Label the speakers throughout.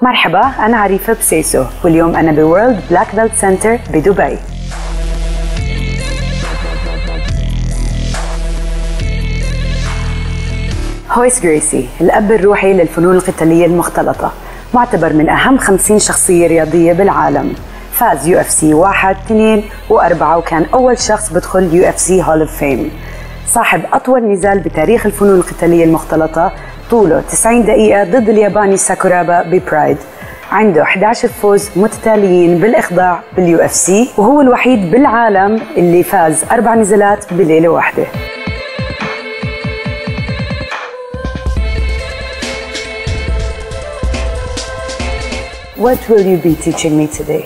Speaker 1: مرحبا، أنا عريفة بسيسو، واليوم أنا بورلد بلاك بيلت سنتر بدبي. رويس جريسي، الأب الروحي للفنون القتالية المختلطة، معتبر من أهم 50 شخصية رياضية بالعالم. فاز UFC 1 2 و4 وكان أول شخص بدخل UFC Hall of Fame. صاحب أطول نزال بتاريخ الفنون القتالية المختلطة، طوله 90 دقيقة ضد الياباني ساكورابا ببرايد. عنده 11 فوز متتاليين بالإخضاع بالUFC، وهو الوحيد بالعالم اللي فاز 4 نزالات بليلة واحدة. What will you be teaching me today?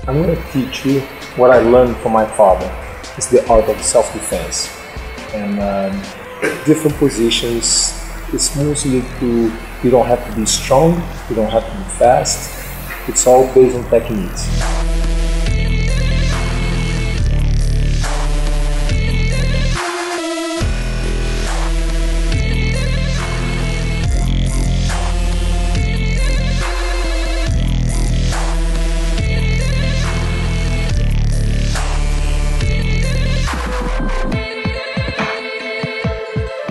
Speaker 2: I'm going to teach you what I learned from my father. It's the art of self-defense. And different positions, it's mostly you don't have to be strong, you don't have to be fast. It's all based on techniques.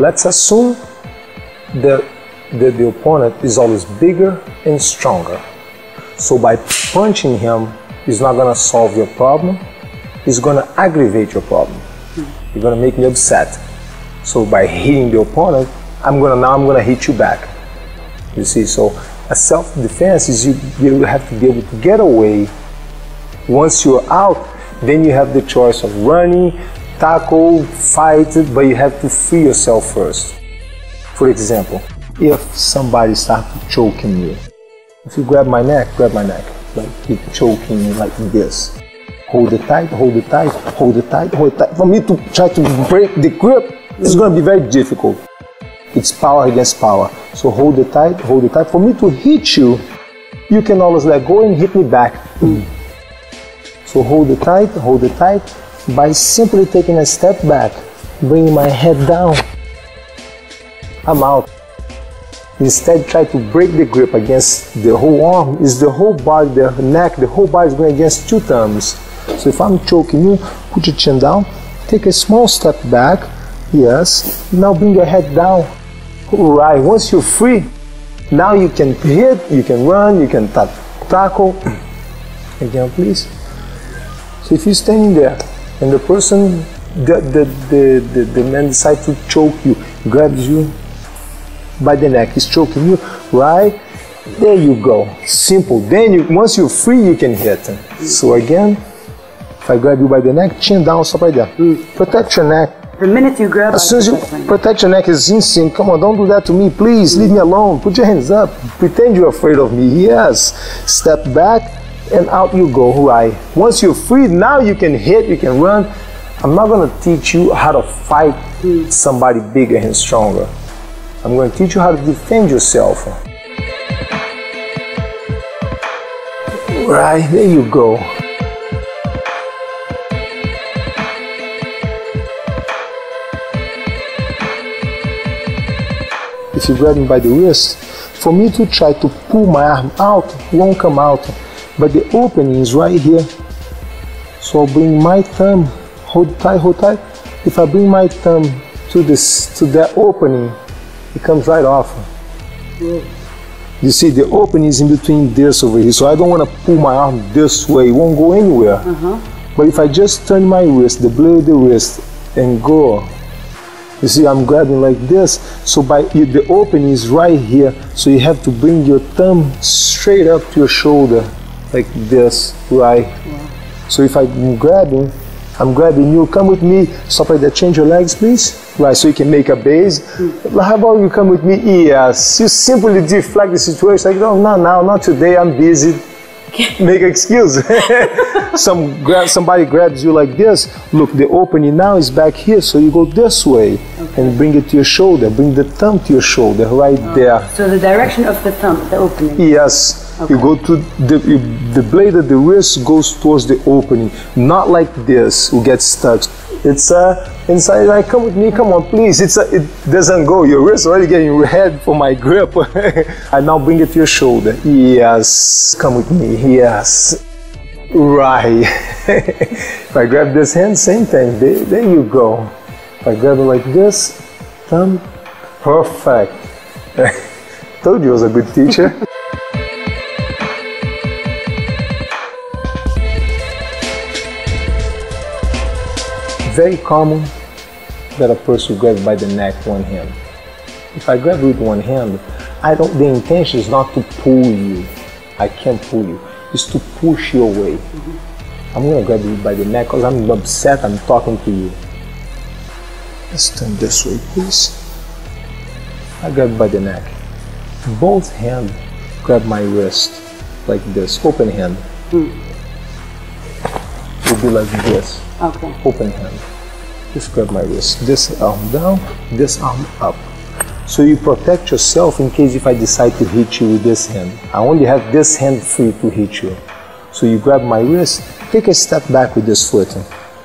Speaker 2: Let's assume that the opponent is always bigger and stronger. So by punching him, it's not going to solve your problem. It's going to aggravate your problem. You're going to make me upset. So by hitting the opponent, I'm going to hit you back. You see, so a self-defense is you have to be able to get away. Once you're out, then you have the choice of running, tackle, fight, but you have to free yourself first. For example, if somebody starts choking you, if you grab my neck, like you're choking me like this. Hold it tight, hold it tight, hold it tight, hold it tight. For me to try to break the grip, it's going to be very difficult. It's power against power. So hold it tight, hold it tight. For me to hit you, you can always let go and hit me back. So hold it tight, hold it tight. By simply taking a step back, bringing my head down, I'm out. Instead, try to break the grip against the whole arm. Is the whole body, the neck, the whole body is going against 2 thumbs. So if I'm choking you, put your chin down, take a small step back, yes, now bring your head down. Right, once you're free, now you can hit, you can run, you can tackle. Again, please. So if you're standing there, and the person, the man decides to choke you, grabs you by the neck, he's choking you, right? There you go, simple. Then once you're free, you can hit him. So again, if I grab you by the neck, chin down, stop right there. Protect your neck.
Speaker 1: The minute you grab,
Speaker 2: as soon as you protect your neck is instinct. Come on, don't do that to me, please. Leave me alone. Put your hands up. Pretend you're afraid of me. Yes. Step back. And out you go, right? Once you're free, now you can hit, you can run. I'm not going to teach you how to fight somebody bigger and stronger. I'm going to teach you how to defend yourself. Right, there you go. If you grab me by the wrist, for me to try to pull my arm out, it won't come out. But the opening is right here. So I'll bring my thumb, hold tight, hold tight. If I bring my thumb to that opening, it comes right off. You see, the opening is in between this over here. So I don't want to pull my arm this way. It won't go anywhere. But if I just turn my wrist, the blade of the wrist, and go, you see, I'm grabbing like this. So the opening is right here. So you have to bring your thumb straight up to your shoulder. Like this, right? So if I'm grabbing you, come with me. Stop right there, change your legs, please. Right, so you can make a base. How about you come with me? Yes. You simply deflect the situation. Like, no, not now, not today, I'm busy. Make an excuse. Somebody grabs you like this. Look, the opening now is back here, so you go this way and bring it to your shoulder. Bring the thumb to your shoulder, right there.
Speaker 1: So the direction of the thumb, the opening.
Speaker 2: Yes. Okay. You go to the blade of the wrist goes towards the opening, not like this. You get stuck. It's inside. Like, come with me, come on, please. It doesn't go. Your wrist already getting red for my grip. I now bring it to your shoulder. Yes, come with me. Yes, right. If I grab this hand, same thing. There you go. If I grab it like this, thumb, perfect. Told you I was a good teacher. Very common that a person will grab by the neck one hand. If I grab with one hand, the intention is not to pull you. I can't pull you. It's to push you away. I'm gonna grab you by the neck because I'm upset, I'm talking to you. Let's turn this way, please. I grab by the neck. Both hands grab my wrist like this, open hand. Will be like this.
Speaker 1: Okay.
Speaker 2: Open hand. Just grab my wrist. This arm down, this arm up. So you protect yourself in case if I decide to hit you with this hand. I only have this hand free to hit you. So you grab my wrist, take a step back with this foot.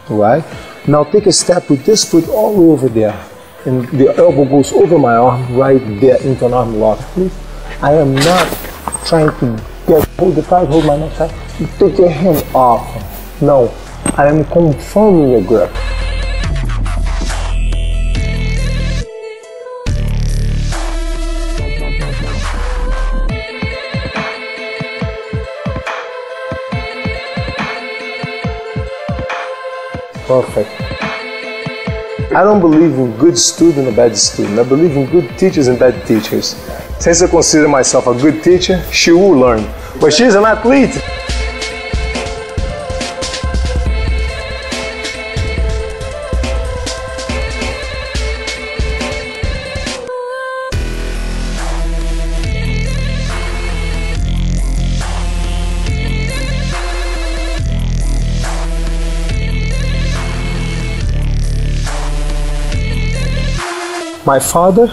Speaker 2: Right? Now take a step with this foot all the way over there. And the elbow goes over my arm right there into an arm lock. Please. I am not trying to hold the tight, hold my neck tight. You take your hand off. No. I am confirming your grip. Perfect. I don't believe in good student or bad student. I believe in good teachers and bad teachers. Since I consider myself a good teacher, she will learn. But she's an athlete. My father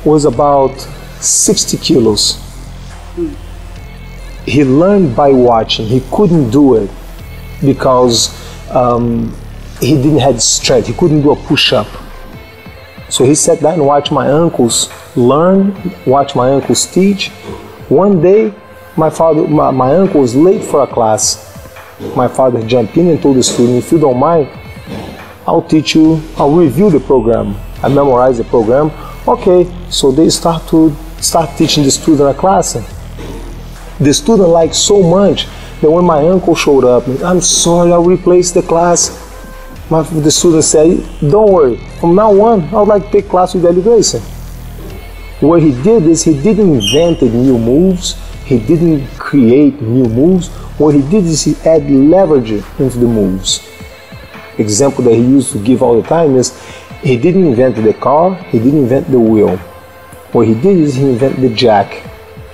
Speaker 2: was about 60 kilos. He learned by watching. He couldn't do it because he didn't have strength. He couldn't do a push-up. So he sat down and watched my uncles learn, watch my uncles teach. One day, my uncle was late for a class. My father jumped in and told the student, if you don't mind, I'll teach you, I'll review the program. I memorized the program. Okay, so they start teaching the student a class. The student liked so much that when my uncle showed up, I'm sorry, I'll replace the class. The student said, don't worry, from now on, I would like to take class with Gracie. What he did is he didn't invent new moves. He didn't create new moves. What he did is he added leverage into the moves. Example that he used to give all the time is he didn't invent the car, he didn't invent the wheel. What he did is he invented the jack.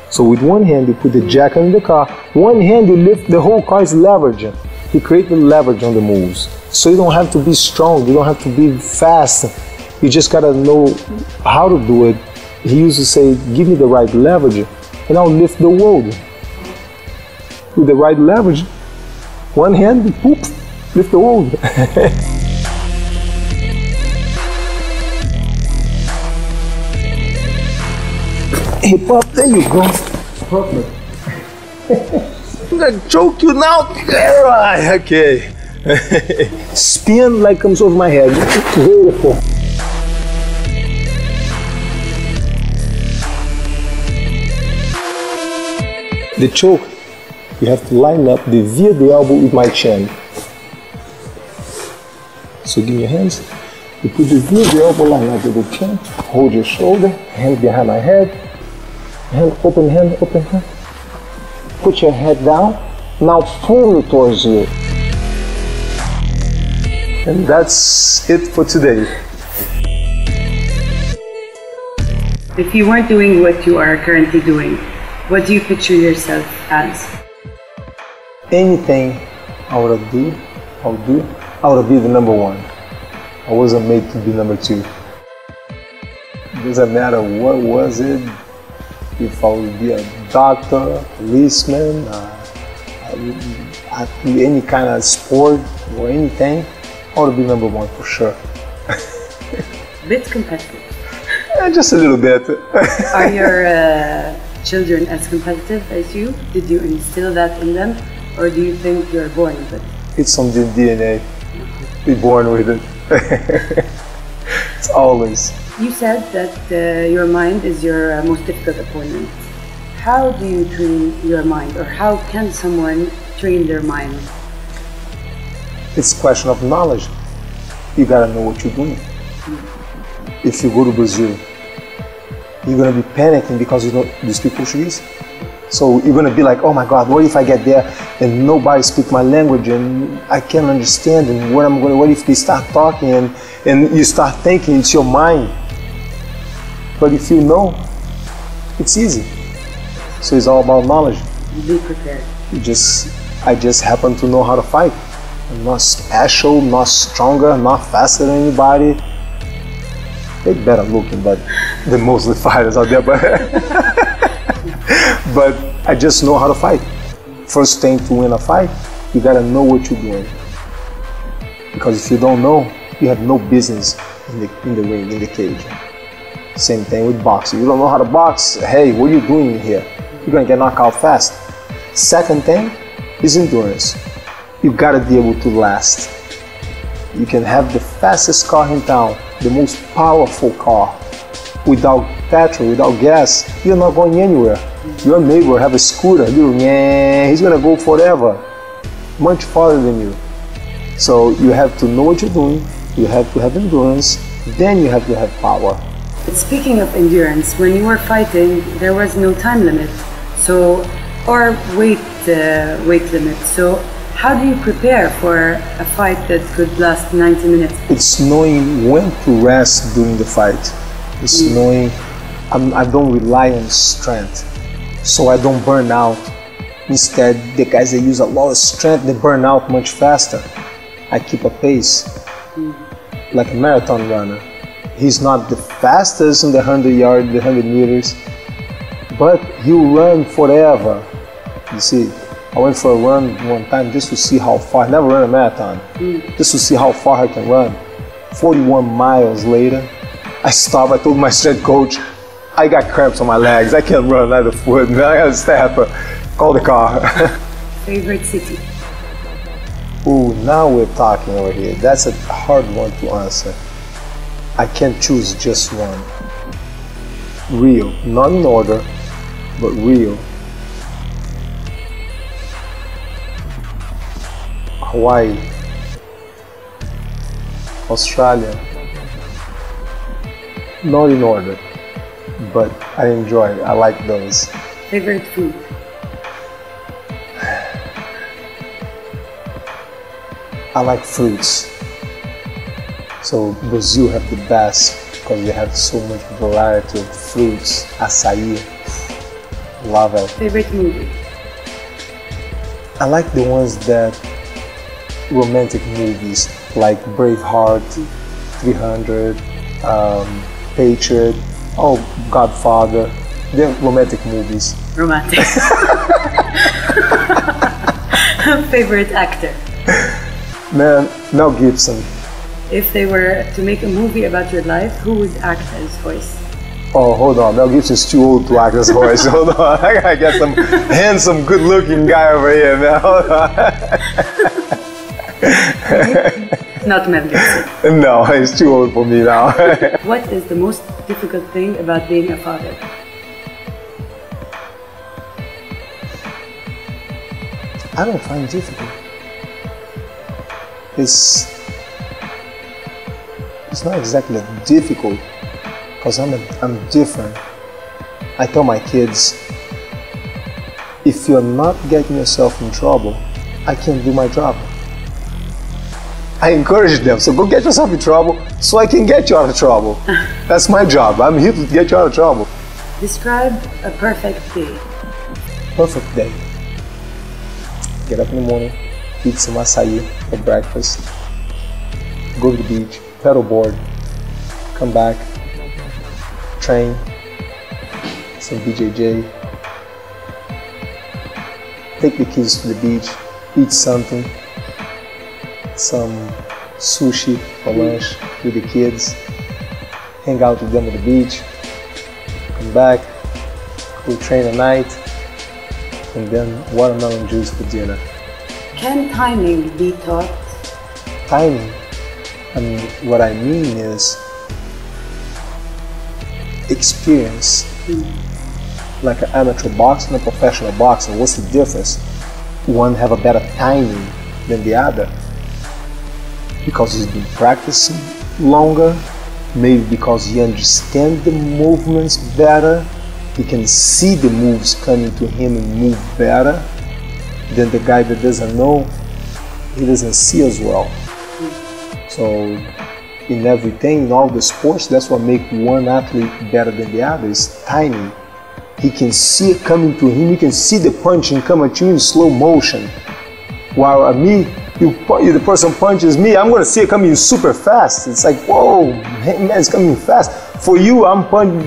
Speaker 2: So with one hand you put the jack on the car, one hand you lift the whole car's leverage. He created leverage on the moves. So you don't have to be strong, you don't have to be fast. You just gotta know how to do it. He used to say, give me the right leverage and I'll lift the world. With the right leverage, one hand, poop, lift the world. Hip up, there you go. Perfect. I'm gonna choke you now. Right, okay. Spin like comes over my head. Beautiful. The choke, you have to line up the V of the elbow with my chin. So give me your hands. You put the V of the elbow line up with the chin. Hold your shoulder, hand behind my head. Hand, open hand, open hand. Put your head down. Now pull me towards you. And that's it for today.
Speaker 1: If you weren't doing what you are currently doing, what do you picture yourself as?
Speaker 2: Anything I would be the number one. I wasn't made to be number two. It doesn't matter what was it. If I would be a doctor, policeman, any kind of sport or anything, I want to be number one for sure.
Speaker 1: Bit competitive.
Speaker 2: Just a little bit.
Speaker 1: Are your children as competitive as you? Did you instill that in them? Or do you think you're born with it?
Speaker 2: It's on the DNA. We're born with it. It's always.
Speaker 1: You said that your mind is your most difficult opponent. How do you train your mind, or how can someone train their mind?
Speaker 2: It's a question of knowledge. You gotta know what you're doing. If you go to Brazil, you're gonna be panicking because you don't speak Portuguese. So you're gonna be like, oh my God, what if I get there and nobody speaks my language and I can't understand, and what if they start talking, and you start thinking, it's your mind. But if you know, it's easy. So it's all about knowledge.
Speaker 1: Be prepared.
Speaker 2: I just happen to know how to fight. I'm not special, not stronger, not faster than anybody. They're better looking, but they're mostly fighters out there. But I just know how to fight. First thing to win a fight, you gotta know what you're doing. Because if you don't know, you have no business in the ring, in the cage. Same thing with boxing. You don't know how to box, hey, what are you doing here? You're gonna get knocked out fast. Second thing is endurance. You gotta be able to last. You can have the fastest car in town, the most powerful car. Without petrol, without gas, you're not going anywhere. Your neighbor have a scooter, he's gonna go forever, much farther than you. So you have to know what you're doing, you have to have endurance, then you have to have power.
Speaker 1: Speaking of endurance, when you were fighting, there was no time limit, or weight limit. So how do you prepare for a fight that could last 90 minutes?
Speaker 2: It's knowing when to rest during the fight. It's knowing I don't rely on strength, so I don't burn out. Instead, the guys that use a lot of strength, they burn out much faster. I keep a pace, like a marathon runner. He's not the fastest in the 100 yards, the 100 meters, but he'll run forever. You see, I went for a run one time just to see how far. I never ran a marathon, just to see how far I can run. 41 miles later, I stopped. I told my strength coach, I got cramps on my legs. I can't run out of foot. I gotta step. Call the car.
Speaker 1: Favorite city?
Speaker 2: Ooh, now we're talking over here. That's a hard one to answer. I can't choose just one. Rio, not in order, but Rio. Hawaii, Australia, not in order, but I enjoy it. I like those.
Speaker 1: Favorite food?
Speaker 2: I like fruits. So Brazil have the best because they have so much variety of fruits. Açaí, love it.
Speaker 1: Favorite movie?
Speaker 2: I like the ones that romantic movies like Braveheart, 300, Patriot, Godfather. They're romantic movies.
Speaker 1: Romantic. Favorite actor?
Speaker 2: Man, Mel Gibson.
Speaker 1: If they were to make a movie about your life, who would act as Royce?
Speaker 2: Oh, hold on. Mel Gibson's too old to act as Royce. Hold on. I gotta get some handsome, good-looking guy over here, man. Hold on.
Speaker 1: Not Mel Gibson.
Speaker 2: No, he's too old for me now.
Speaker 1: What is the most difficult thing about being a father?
Speaker 2: I don't find it difficult. It's not exactly difficult because I'm different. I tell my kids, if you're not getting yourself in trouble, I can't do my job. I encourage them, so go get yourself in trouble so I can get you out of trouble. That's my job. I'm here to get you out of trouble.
Speaker 1: Describe a perfect day.
Speaker 2: Perfect day. Get up in the morning, eat some açaí for breakfast, go to the beach, paddleboard, come back, train, some BJJ, take the kids to the beach, eat something, some sushi for lunch with the kids, hang out with them at the beach, come back, go train at night, and then watermelon juice for dinner.
Speaker 1: Can timing be taught?
Speaker 2: Timing, I mean, what I mean is experience. Like an amateur boxer and a professional boxer, what's the difference? One have a better timing than the other because he's been practicing longer, maybe because he understands the movements better, he can see the moves coming to him and move better than the guy that doesn't know, he doesn't see as well. So in everything, in all the sports, that's what makes one athlete better than the other, is timing. He can see it coming to him, he can see the punching come at you in slow motion. While me, the person punches me, I'm gonna see it coming super fast. It's like, whoa, man, it's coming fast. For you,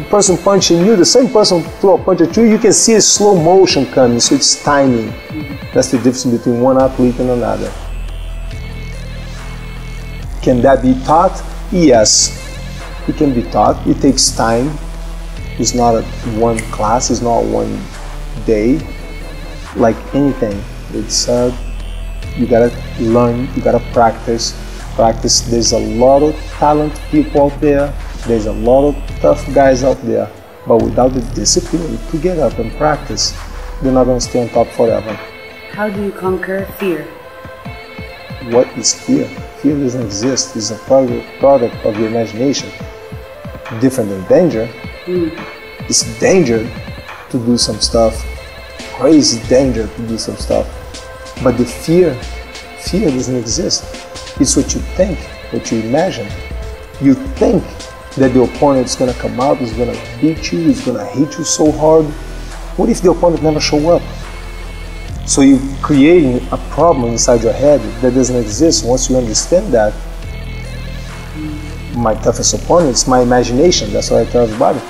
Speaker 2: person punching you, the same person throw a punch at you, you can see a slow motion coming, so it's timing. That's the difference between one athlete and another. Can that be taught? Yes, it can be taught. It takes time. It's not a one class, it's not one day. Like anything, it's you gotta learn, you gotta practice. There's a lot of talented people out there. There's a lot of tough guys out there. But without the discipline to get up and practice, they're not gonna stay on top forever.
Speaker 1: How do you conquer fear?
Speaker 2: What is fear? Fear doesn't exist. It's a product of your imagination. Different than danger. It's danger to do some stuff, crazy danger to do some stuff. But the fear doesn't exist. It's what you think, what you imagine. You think that the opponent's gonna come out, is gonna beat you, is gonna hit you so hard. What if the opponent never show up? So you're creating a problem inside your head that doesn't exist. Once you understand that, my toughest opponent is my imagination. That's what I tell everybody.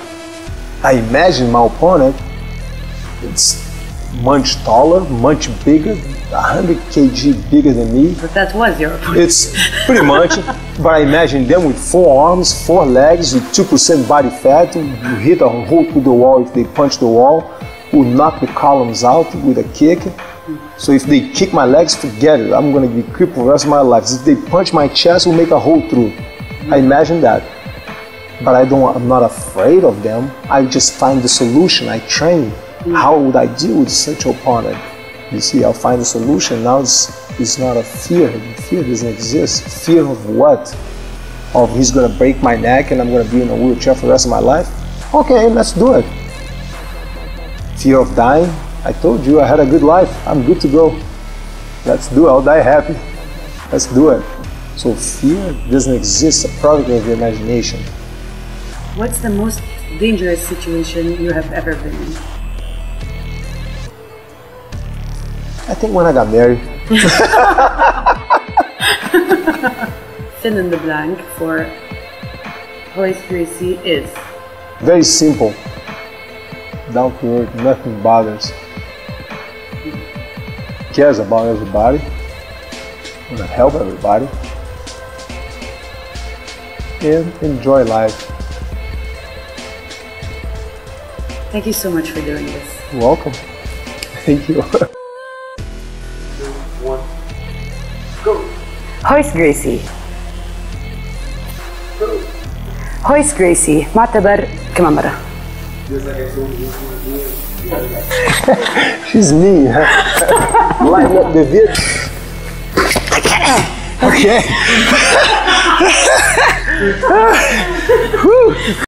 Speaker 2: I imagine my opponent, it's much taller, much bigger, 100 kg bigger than me.
Speaker 1: But that was your opponent.
Speaker 2: It's pretty much, but I imagine them with 4 arms, 4 legs, with 2% body fat, who hit a hole through the wall if they punch the wall, who knock the columns out with a kick. So if they kick my legs, forget it, I'm gonna be crippled for the rest of my life. If they punch my chest, will make a hole through. I imagine that. But I'm not afraid of them. I just find the solution. I train. How would I deal with such an opponent? You see, I'll find a solution. Now it's not a fear. Fear doesn't exist. Fear of what? Of he's gonna break my neck and I'm gonna be in a wheelchair for the rest of my life? Okay, let's do it. Fear of dying? I told you I had a good life. I'm good to go. Let's do it. I'll die happy. Let's do it. So fear doesn't exist. It's a product of your imagination.
Speaker 1: What's the most dangerous situation you have ever been in?
Speaker 2: I think when I got married.
Speaker 1: Fill in the blank for Royce Gracie is?
Speaker 2: Very simple. Down to earth, nothing bothers. Cares about everybody. Want to help everybody. And enjoy life.
Speaker 1: Thank you so much for doing this.
Speaker 2: You're welcome. Thank you. 2, 1, go.
Speaker 1: Royce Gracie. Royce Gracie معتبر كمان مرة.
Speaker 2: She's me. Line up the vid. Okay.